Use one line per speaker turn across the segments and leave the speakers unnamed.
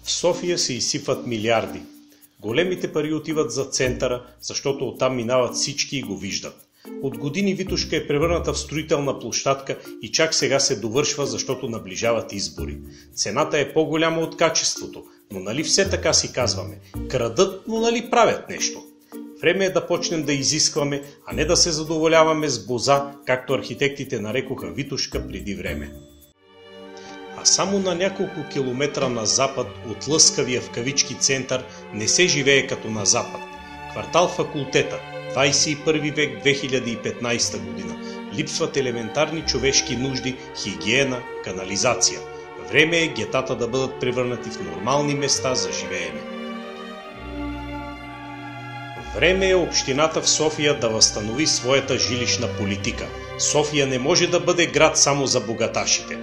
В София се изсипват милиарди. Големите пари отиват за центъра, защото оттам минават всички и го виждат. От години Витошка е превърната в строителна площадка и чак сега се довършва, защото наближават избори. Цената е по-голяма от качеството, но нали все така си казваме? Крадат, но нали правят нещо? Време е да почнем да изискваме, а не да се задоволяваме с боза, както архитектите нарекоха Витошка преди време. А само на няколко километра на запад от лъскавия в кавички център не се живее като на запад. Квартал Факултета, 21 век, 2015 година. Липсват елементарни човешки нужди, хигиена, канализация. Време е гетата да бъдат превърнати в нормални места за живеене. Време е общината в София да възстанови своята жилищна политика. София не може да бъде град само за богаташите.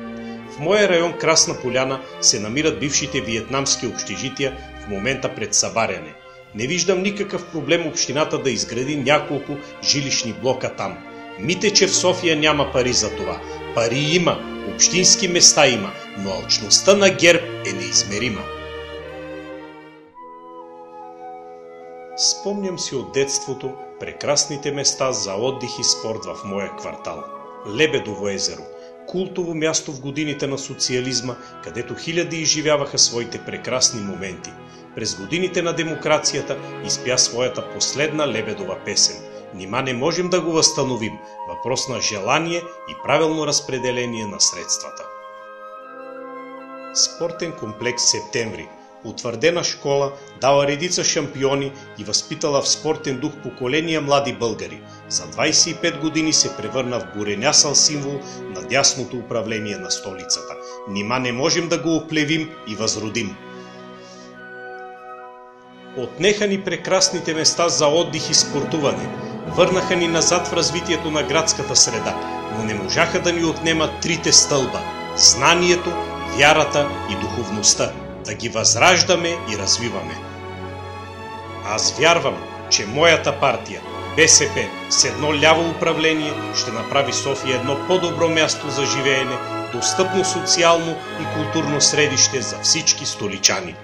В моя район Красна поляна се намират бившите виетнамски общежития, в момента пред събаряне. Не виждам никакъв проблем общината да изгради няколко жилищни блока там. Мите, че в София няма пари за това. Пари има, общински места има, но алчността на ГЕРБ е неизмерима. Спомням си от детството прекрасните места за отдих и спорт в моя квартал. Лебедово езеро, култово място в годините на социализма, където хиляди изживяваха своите прекрасни моменти. През годините на демокрацията изпя своята последна лебедова песен. Нима не можем да го възстановим. Въпрос на желание и правилно разпределение на средствата. Спортен комплекс Септември. Утвърдена школа, дала редица шампиони и възпитала в спортен дух поколения млади българи. За 25 години се превърна в буренясал символ на дясното управление на столицата. Нима не можем да го оплевим и възродим. Отнеха ни прекрасните места за отдих и спортуване. Върнаха ни назад в развитието на градската среда, но не можаха да ни отнемат трите стълба – знанието, вярата и духовността. Да ги възраждаме и развиваме. Аз вярвам, че моята партия, БСП, с едно ляво управление ще направи София едно по-добро място за живеене, достъпно социално и културно средище за всички столичани.